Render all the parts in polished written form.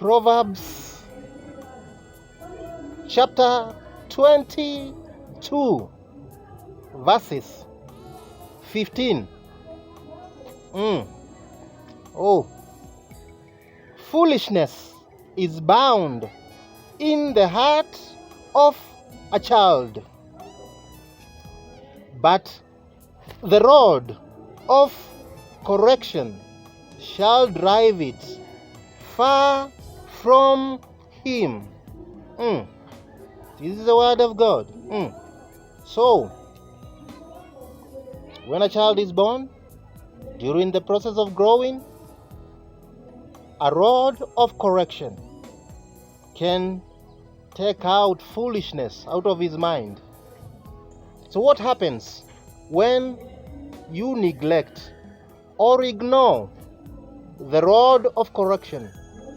Proverbs chapter 22, verses 15. Foolishness is bound in the heart of a child, but the rod of correction shall drive it far from him. This is the word of God. So, when a child is born, during the process of growing, a rod of correction can take out foolishness out of his mind. So what happens when you neglect or ignore the rod of correction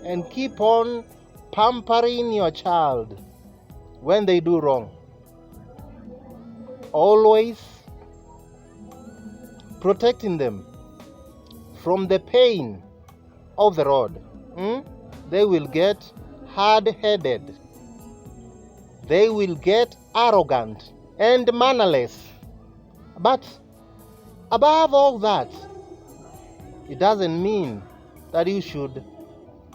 and keep on pampering your child when they do wrong? Always protecting them from the pain of the rod. They will get hard-headed. They will get arrogant and mannerless. But above all that, it doesn't mean that you should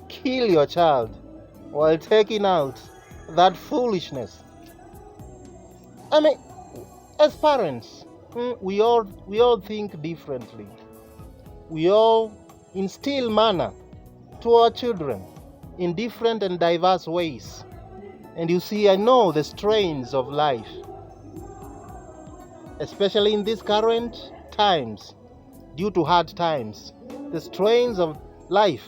kill your child while taking out that foolishness. I mean, as parents, we all think differently. We all instill manner to our children in different and diverse ways. And you see, I know the strains of life, especially in these current times, due to hard times. The strains of life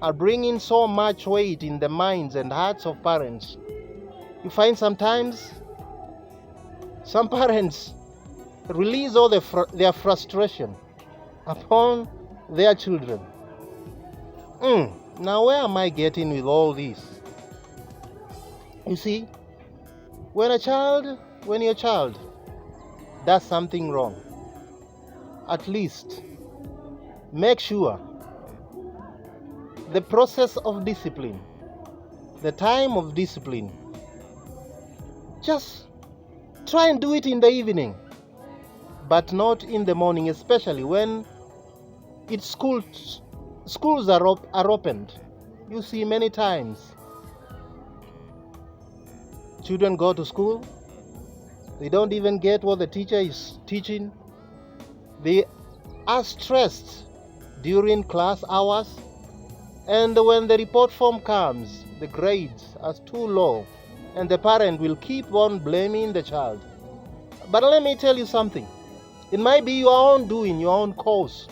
are bringing so much weight in the minds and hearts of parents. You find sometimes some parents release all their frustration upon their children. Now where am I getting with all this? You see, when your child does something wrong, at least make sure the process of discipline, the time of discipline, just try and do it in the evening, but not in the morning, especially when schools are opened. You see, many times children go to school, they don't even get what the teacher is teaching. They are stressed during class hours, and when the report form comes, the grades are too low, and the parent will keep on blaming the child. But let me tell you something. It might be your own doing, your own cause,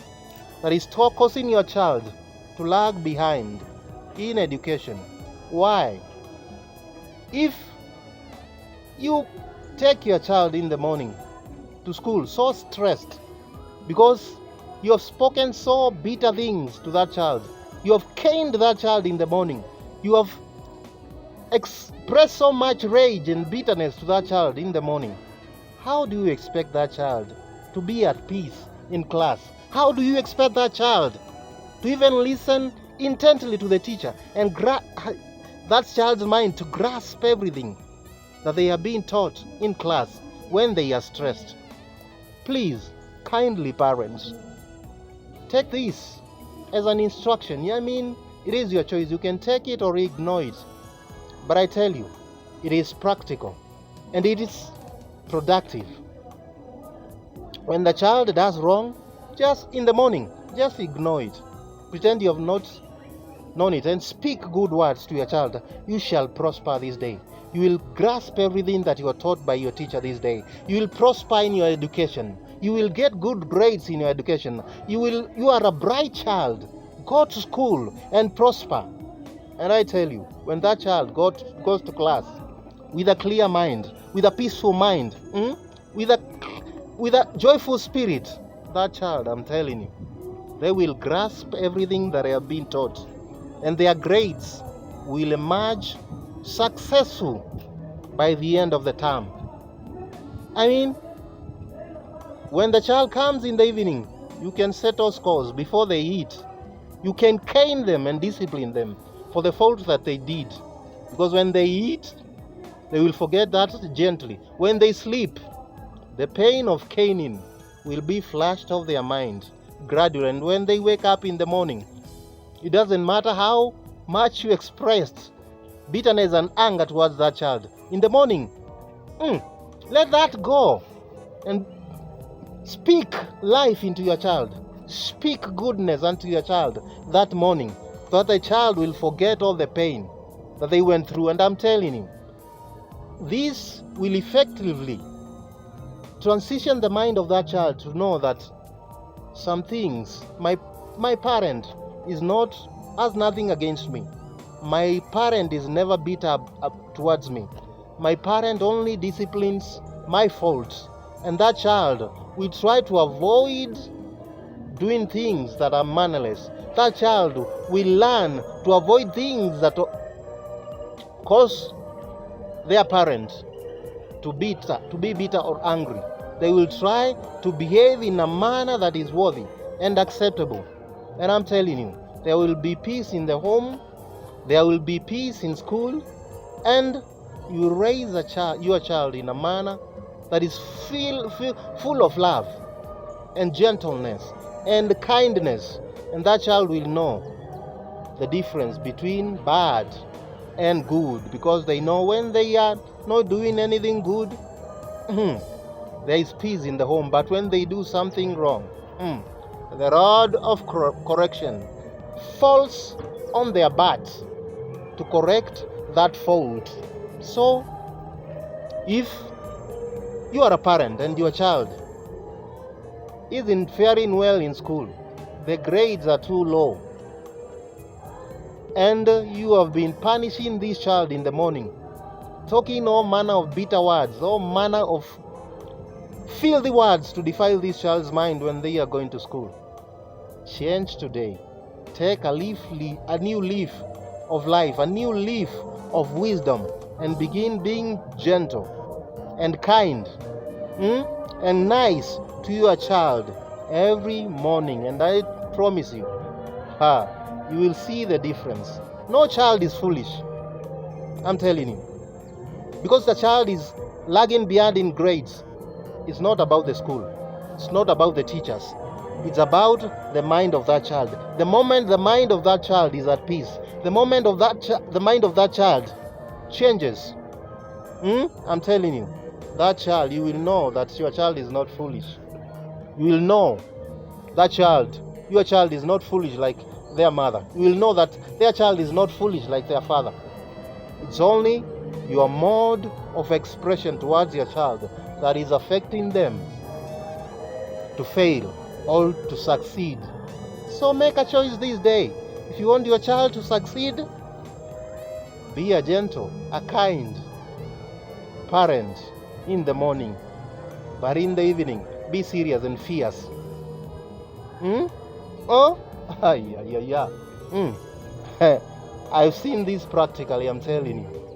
that is causing your child to lag behind in education. Why? If you take your child in the morning to school so stressed because you have spoken so bitter things to that child, you have caned that child in the morning, you have expressed so much rage and bitterness to that child in the morning, how do you expect that child to be at peace in class? How do you expect that child to even listen intently to the teacher and that child's mind to grasp everything that they are being taught in class when they are stressed? Please, kindly parents, take this as an instruction. I mean, it is your choice. You can take it or ignore it. But I tell you, it is practical and it is productive. When the child does wrong, just in the morning, just ignore it. Pretend you have not known it and speak good words to your child. You shall prosper this day. You will grasp everything that you are taught by your teacher this day. You will prosper in your education. You will get good grades in your education. You are a bright child. Go to school and prosper. And I tell you, when that child goes to class with a clear mind, with a peaceful mind, with a joyful spirit, that child, I'm telling you, they will grasp everything that they have been taught, and their grades will emerge successful by the end of the term. I mean, when the child comes in the evening, you can settle scores before they eat. You can cane them and discipline them for the fault that they did. Because when they eat, they will forget that gently. When they sleep, the pain of caning will be flashed off their mind gradually. And when they wake up in the morning, it doesn't matter how much you expressed bitterness and anger towards that child. In the morning, let that go and speak life into your child. Speak goodness unto your child that morning, so that the child will forget all the pain that they went through. And I'm telling you, this will effectively transition the mind of that child to know that some things, my parent has nothing against me. My parent is never bitter up towards me. My parent only disciplines my faults. And that child will try to avoid doing things that are mannerless. That child will learn to avoid things that cause their parent to be bitter or angry. They will try to behave in a manner that is worthy and acceptable. And I'm telling you, there will be peace in the home, there will be peace in school, and you raise your child in a manner that is full of love and gentleness and kindness. And that child will know the difference between bad and good, because they know when they are not doing anything good, there is peace in the home. But when they do something wrong, the rod of correction falls on their butt to correct that fault. So, if you are a parent and your child isn't faring well in school, the grades are too low, and you have been punishing this child in the morning, talking all manner of bitter words, all manner of filthy words to defile this child's mind when they are going to school, change today. Take a new leaf of life, a new leaf of wisdom, and begin being gentle and kind and nice to your child every morning. And I promise you, you will see the difference. No child is foolish, I'm telling you. Because the child is lagging behind in grades, it's not about the school, it's not about the teachers, it's about the mind of that child. The moment the mind of that child is at peace, the moment of the mind of that child changes, I'm telling you, that child, you will know that your child is not foolish. You will know that your child is not foolish like their mother. You will know that their child is not foolish like their father. It's only your mode of expression towards your child that is affecting them to fail or to succeed. So make a choice this day. If you want your child to succeed, be a gentle, a kind parent in the morning, but in the evening, be serious and fierce. I've seen this practically, I'm telling you.